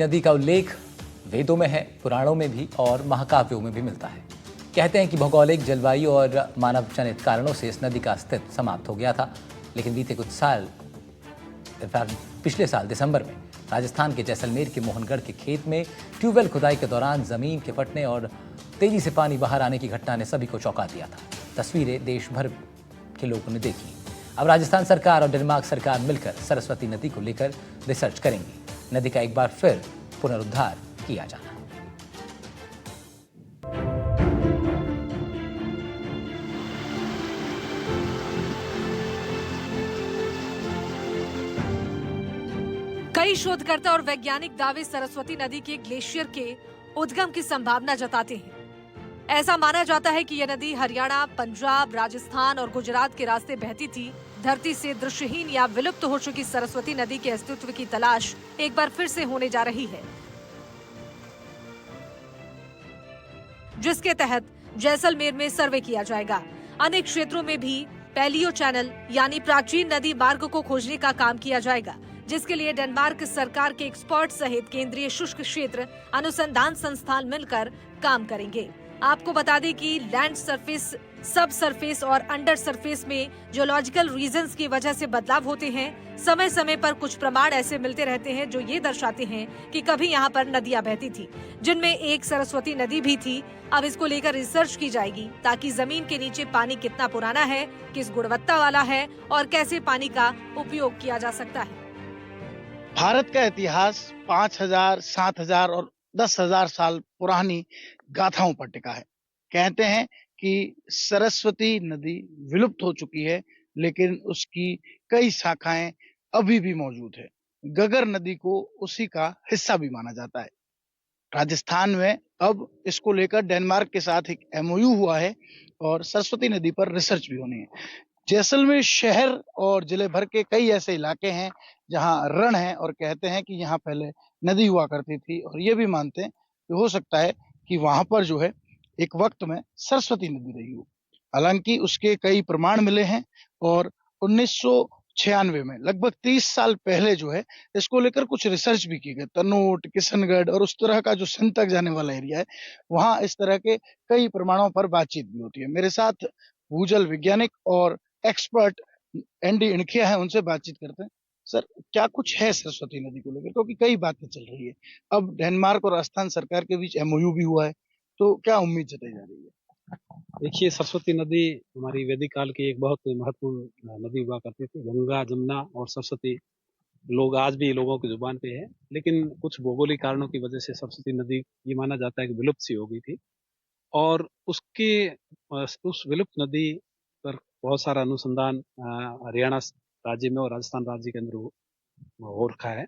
नदी का उल्लेख वेदों में है, पुराणों में भी और महाकाव्यों में भी मिलता है। कहते हैं कि भौगोलिक, जलवायु और मानव जनित कारणों से इस नदी का अस्तित्व समाप्त हो गया था, लेकिन बीते कुछ साल, पिछले साल दिसंबर में राजस्थान के जैसलमेर के मोहनगढ़ के खेत में ट्यूबवेल खुदाई के दौरान जमीन के फटने और तेजी से पानी बाहर आने की घटना ने सभी को चौंका दिया था। तस्वीरें देश भर के लोगों ने देखी। अब राजस्थान सरकार और डेनमार्क सरकार मिलकर सरस्वती नदी को लेकर रिसर्च करेंगी। नदी का एक बार फिर पुनरुद्धार किया जाना। कई शोधकर्ता और वैज्ञानिक दावे सरस्वती नदी के ग्लेशियर के उद्गम की संभावना जताते हैं। ऐसा माना जाता है कि यह नदी हरियाणा, पंजाब, राजस्थान और गुजरात के रास्ते बहती थी। धरती से दृश्यहीन या विलुप्त हो चुकी सरस्वती नदी के अस्तित्व की तलाश एक बार फिर से होने जा रही है, जिसके तहत जैसलमेर में सर्वे किया जाएगा। अनेक क्षेत्रों में भी पैलियो चैनल यानी प्राचीन नदी मार्ग को खोजने का काम किया जाएगा, जिसके लिए डेनमार्क सरकार के एक्सपर्ट सहित केंद्रीय शुष्क क्षेत्र अनुसंधान संस्थान मिलकर काम करेंगे। आपको बता दें कि लैंड सरफेस, सब सरफेस और अंडर सरफेस में जियोलॉजिकल रीजंस की वजह से बदलाव होते हैं। समय समय पर कुछ प्रमाण ऐसे मिलते रहते हैं जो ये दर्शाते हैं कि कभी यहाँ पर नदियां बहती थी, जिनमें एक सरस्वती नदी भी थी। अब इसको लेकर रिसर्च की जाएगी ताकि जमीन के नीचे पानी कितना पुराना है, किस गुणवत्ता वाला है और कैसे पानी का उपयोग किया जा सकता है। भारत का इतिहास 5000, 7000 और 10,000 साल पुरानी गाथाओं पर टिका है। कहते हैं कि सरस्वती नदी विलुप्त हो चुकी है, लेकिन उसकी कई शाखाएं अभी भी मौजूद है। गगर नदी को उसी का हिस्सा भी माना जाता है। राजस्थान में अब इसको लेकर डेनमार्क के साथ एक एमओयू हुआ है और सरस्वती नदी पर रिसर्च भी होनी है। जैसलमेर शहर और जिले भर के कई ऐसे इलाके हैं जहां रण है और कहते हैं कि यहाँ पहले नदी हुआ करती थी, और ये भी मानते हैं कि हो सकता है कि वहां पर जो है एक वक्त में सरस्वती नदी रही हो। हालांकि उसके कई प्रमाण मिले हैं और 1996 में, लगभग 30 साल पहले जो है, इसको लेकर कुछ रिसर्च भी की गई। तनोट, किशनगढ़ और उस तरह का जो सिंध तक जाने वाला एरिया है, वहां इस तरह के कई प्रमाणों पर बातचीत भी होती है। मेरे साथ भूजल वैज्ञानिक और एक्सपर्ट एनडी इणखिया है, उनसे बातचीत करते हैं। सर, क्या कुछ है सरस्वती नदी को लेकर, क्योंकि कई बातें चल रही है। अब डेनमार्क और राजस्थान सरकार के बीच एमओयू भी हुआ है, तो क्या उम्मीद जताई जा रही है? देखिए, सरस्वती नदी हमारी वैदिक काल की एक बहुत महत्वपूर्ण नदी हुआ करती थी। गंगा, जमुना और सरस्वती लोग आज भी लोगों की जुबान पे है, लेकिन कुछ भौगोलिक कारणों की वजह से सरस्वती नदी ये माना जाता है कि विलुप्त सी हो गई थी। और उसके उस विलुप्त नदी पर बहुत सारा अनुसंधान हरियाणा राज्य में और राजस्थान राज्य के अंदर हो रखा है।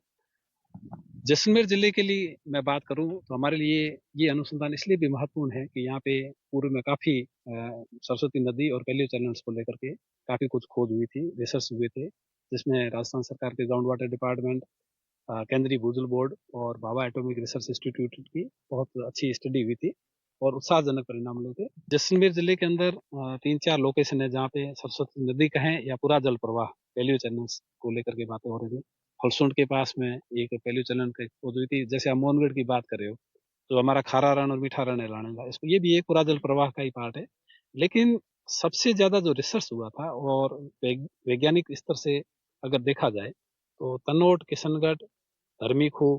जैसलमेर जिले के लिए मैं बात करूं तो हमारे लिए ये अनुसंधान इसलिए भी महत्वपूर्ण है कि यहाँ पे पूर्व में काफी सरस्वती नदी और पैलियो चैनल्स को लेकर के काफी कुछ खोज हुई थी, रिसर्च हुए थे, जिसमें राजस्थान सरकार के ग्राउंड वाटर डिपार्टमेंट, केंद्रीय भूजल बोर्ड और भाभा एटॉमिक रिसर्च इंस्टीट्यूट की बहुत अच्छी स्टडी हुई थी और उत्साहजनक परिणाम मिले थे। जैसलमेर जिले के अंदर 3-4 लोकेशन है जहाँ पे सरस्वती नदी का है या पूरा जल प्रवाह पैलियो चैनल्स को लेकर के बातें हो रही थी। हलसुंड के पास में एक पैलियो चैनल की खोज हुई थी। जैसे आप मोहनगढ़ की बात कर रहे हो, तो हमारा खारा रण और मीठा रण है लाने का, इसको ये भी एक पूरा जल प्रवाह का ही पार्ट है। लेकिन सबसे ज्यादा जो रिसर्च हुआ था और वैज्ञानिक स्तर से अगर देखा जाए तो तनोट, किशनगढ़, धर्मीखू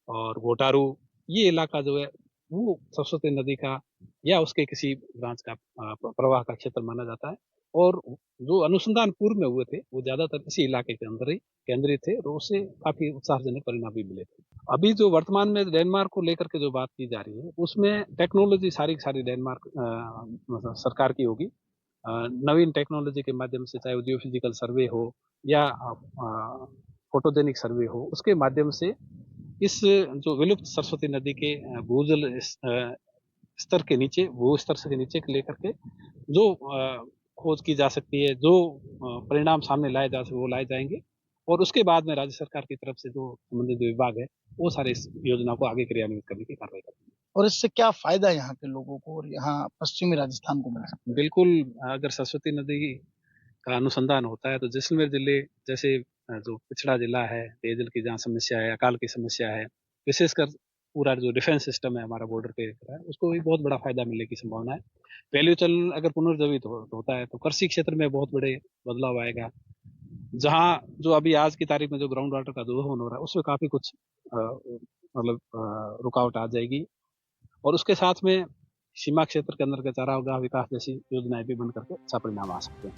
और घोटारू, ये इलाका जो है वो सरस्वती नदी का या उसके किसी ब्रांच का प्रवाह का क्षेत्र माना जाता है। और जो अनुसंधान पूर्व में हुए थे वो ज्यादातर इसी इलाके के अंदर ही केंद्रित थे और उससे काफी उत्साहजनक परिणाम भी मिले थे। अभी जो वर्तमान में डेनमार्क को लेकर के जो बात की जा रही है, उसमें टेक्नोलॉजी सारी डेनमार्क मतलब सरकार की होगी। नवीन टेक्नोलॉजी के माध्यम से, चाहे वो जियोफिजिकल सर्वे हो या फोटोजेनिक सर्वे हो, उसके माध्यम से इस जो विलुप्त सरस्वती नदी के भूजल स्तर के नीचे, भू स्तर से नीचे लेकर के जो खोज की जा सकती है, जो परिणाम सामने लाए जा सकते वो लाए जाएंगे और उसके बाद में राज्य सरकार की तरफ से जो संबंधित विभाग है वो सारे इस योजना को आगे क्रियान्वित करने की कार्रवाई करेंगे। और इससे क्या फायदा यहाँ के लोगों को और यहाँ पश्चिमी राजस्थान को मिल सकता है? बिल्कुल, अगर सरस्वती नदी का अनुसंधान होता है तो जैसलमेर जिले जैसे जो पिछड़ा जिला है, पेयजल की जहाँ समस्या है, अकाल की समस्या है, विशेषकर पूरा जो डिफेंस सिस्टम है हमारा बॉर्डर पे है उसको भी बहुत बड़ा फायदा मिलने की संभावना है। वैल्यू चैनल अगर पुनर्जीवित होता है तो कृषि क्षेत्र में बहुत बड़े बदलाव आएगा। जहाँ जो अभी आज की तारीख में जो ग्राउंड वाटर का दोहन हो रहा है उसमें काफी कुछ रुकावट आ जाएगी और उसके साथ में सीमा क्षेत्र के अंदर का चारागाह विकास जैसी योजनाएं भी बन करके अच्छा परिणाम आ सकते हैं।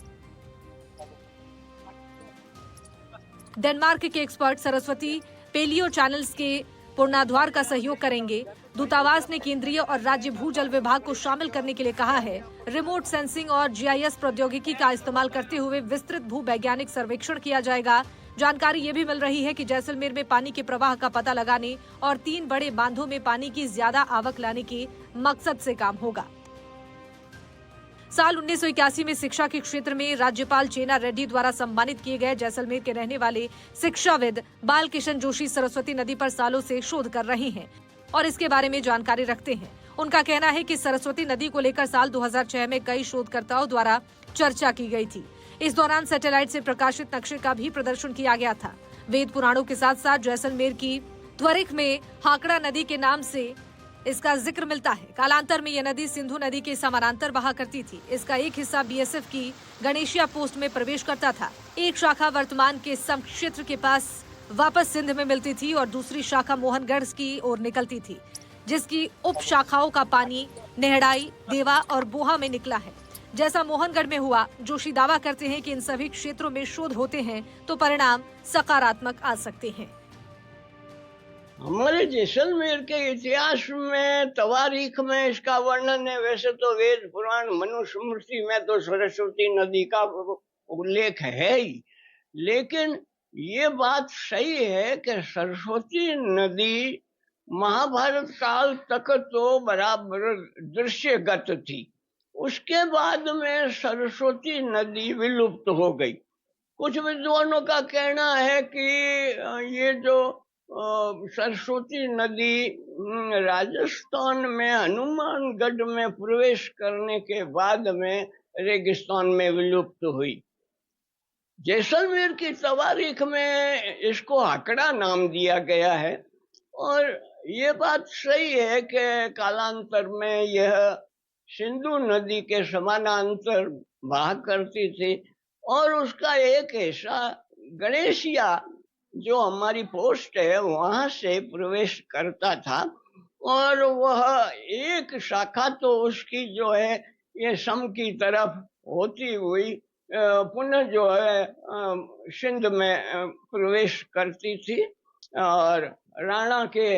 डेनमार्क के एक्सपर्ट सरस्वती पेलियो चैनल्स के पुनरुद्धार का सहयोग करेंगे। दूतावास ने केंद्रीय और राज्य भूजल विभाग को शामिल करने के लिए कहा है। रिमोट सेंसिंग और जीआईएस प्रौद्योगिकी का इस्तेमाल करते हुए विस्तृत भूवैज्ञानिक सर्वेक्षण किया जाएगा। जानकारी ये भी मिल रही है कि जैसलमेर में पानी के प्रवाह का पता लगाने और 3 बड़े बांधों में पानी की ज्यादा आवक लाने के मकसद से काम होगा। साल 1981 में शिक्षा के क्षेत्र में राज्यपाल चेना रेड्डी द्वारा सम्मानित किए गए जैसलमेर के रहने वाले शिक्षाविद बाल किशन जोशी सरस्वती नदी पर सालों से शोध कर रहे हैं और इसके बारे में जानकारी रखते हैं। उनका कहना है कि सरस्वती नदी को लेकर साल 2006 में कई शोधकर्ताओं द्वारा चर्चा की गई थी। इस दौरान सैटेलाइट से प्रकाशित नक्शे का भी प्रदर्शन किया गया था। वेद पुराणों के साथ साथ जैसलमेर की त्वरिख में हाकड़ा नदी के नाम से इसका जिक्र मिलता है। कालांतर में यह नदी सिंधु नदी के समानांतर बहा करती थी। इसका एक हिस्सा बीएसएफ की गणेशिया पोस्ट में प्रवेश करता था। एक शाखा वर्तमान के सम क्षेत्र के पास वापस सिंध में मिलती थी और दूसरी शाखा मोहनगढ़ की ओर निकलती थी, जिसकी उप शाखाओं का पानी नेहड़ाई, देवा और बोहा में निकला है। जैसा मोहनगढ़ में हुआ, जोशी दावा करते हैं कि इन सभी क्षेत्रों में शोध होते हैं तो परिणाम सकारात्मक आ सकते हैं। हमारे जैसलमेर के इतिहास में तवारीख में इसका वर्णन है। वैसे तो वेद पुराण मनुस्मृति में तो सरस्वती नदी का उल्लेख है ही, लेकिन ये बात सही है कि सरस्वती नदी महाभारत काल तक तो बराबर दृश्यगत थी। उसके बाद में सरस्वती नदी विलुप्त हो गई। कुछ विद्वानों का कहना है कि ये जो सरस्वती नदी राजस्थान में हनुमानगढ़ में प्रवेश करने के बाद में रेगिस्तान में विलुप्त हुई। जैसलमेर की तवारीख में इसको हाकड़ा नाम दिया गया है और ये बात सही है कि कालांतर में यह सिंधु नदी के समानांतर बहा करती थी और उसका एक हिस्सा गणेशिया जो हमारी पोस्ट है वहां से प्रवेश करता था और वह एक शाखा तो उसकी जो है ये सम की तरफ होती हुई पुनः जो है सिंध में प्रवेश करती थी और राणा के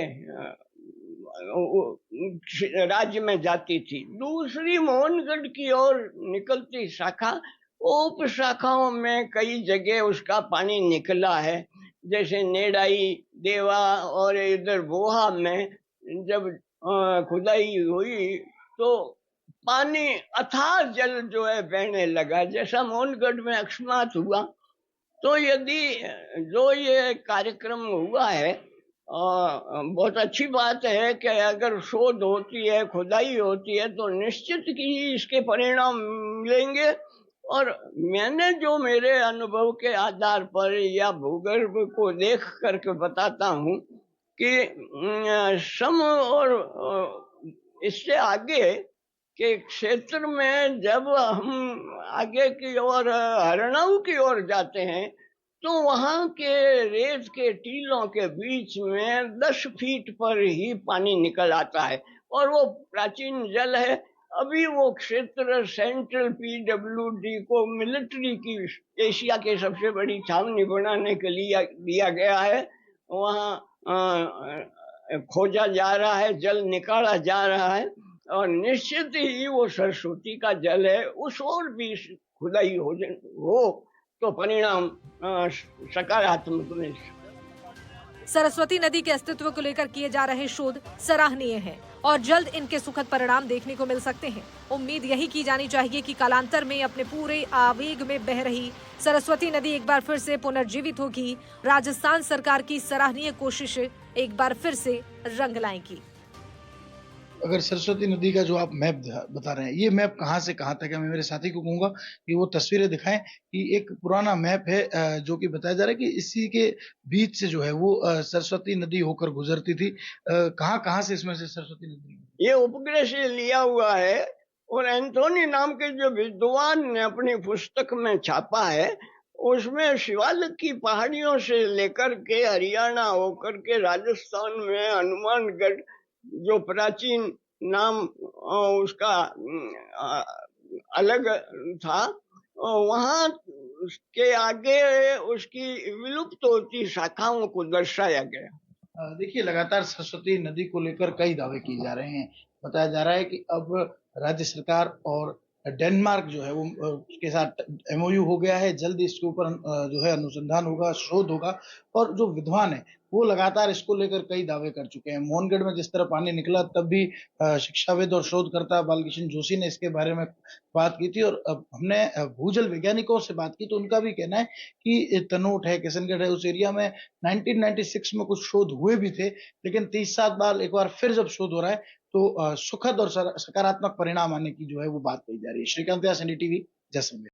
राज्य में जाती थी। दूसरी मोहनगढ़ की ओर निकलती शाखा, उप शाखाओं में कई जगह उसका पानी निकला है, जैसे नेड़ाई, देवा और इधर बोहा में जब खुदाई हुई तो पानी अथाह जल जो है बहने लगा। जैसा मोहनगढ़ में अकस्मात हुआ, तो यदि जो ये कार्यक्रम हुआ है बहुत अच्छी बात है कि अगर शोध होती है, खुदाई होती है तो निश्चित ही इसके परिणाम मिलेंगे। और मैंने जो मेरे अनुभव के आधार पर या भूगर्भ को देख करके बताता हूँ कि सम और इससे आगे के क्षेत्र में जब हम आगे की ओर हरणाऊ की ओर जाते हैं तो वहाँ के रेत के टीलों के बीच में 10 फीट पर ही पानी निकल आता है और वो प्राचीन जल है। अभी वो क्षेत्र सेंट्रल पीडब्ल्यूडी को मिलिट्री की एशिया के सबसे बड़ी छावनी बनाने के लिए दिया गया है। वहाँ खोजा जा रहा है, जल निकाला जा रहा है और निश्चित ही वो सरस्वती का जल है। उस ओर भी खुदाई हो तो परिणाम सकारात्मक में। सरस्वती नदी के अस्तित्व को लेकर किए जा रहे शोध सराहनीय हैं और जल्द इनके सुखद परिणाम देखने को मिल सकते हैं। उम्मीद यही की जानी चाहिए कि कालांतर में अपने पूरे आवेग में बह रही सरस्वती नदी एक बार फिर से पुनर्जीवित होगी। राजस्थान सरकार की सराहनीय कोशिश एक बार फिर से रंग लाएगी। अगर सरस्वती नदी का जो आप मैप बता रहे हैं, ये मैप कहाँ से कहाँ तक है? मैं मेरे साथी को कहूंगा कि वो तस्वीरें दिखाएं कि एक पुराना मैप है जो कि बताया जा रहा है कि इसी के बीच से जो है वो सरस्वती नदी होकर गुजरती थी। कहाँ कहाँ से इसमें से सरस्वती नदी? ये उपग्रह से लिया हुआ है और एंथोनी नाम के जो विद्वान ने अपनी पुस्तक में छापा है, उसमें शिवालिक की पहाड़ियों से लेकर के हरियाणा होकर के राजस्थान में हनुमानगढ़ जो प्राचीन नाम उसका अलग था, वहां के आगे उसकी विलुप्त होती शाखाओं को दर्शाया गया। देखिए लगातार सरस्वती नदी को लेकर कई दावे किए जा रहे हैं। बताया जा रहा है कि अब राज्य सरकार और डेनमार्क जो है वो उसके साथ एमओयू हो गया है। जल्द इसके ऊपर जो है अनुसंधान होगा, शोध होगा और जो विद्वान है वो लगातार इसको लेकर कई दावे कर चुके हैं। मोहनगढ़ में जिस तरह पानी निकला तब भी शिक्षाविद और शोधकर्ता बालकृष्ण जोशी ने इसके बारे में बात की थी और अब हमने भूजल वैज्ञानिकों से बात की तो उनका भी कहना है कि तनोट है, किशनगढ़ है, उस एरिया में 1996 में कुछ शोध हुए भी थे, लेकिन 30 साल बाद एक बार फिर जब शोध हो रहा है तो सुखद और सकारात्मक परिणाम आने की जो है वो बात कही जा रही है। श्रीकांत व्यास, एनडीटीवी, जैसलमेर।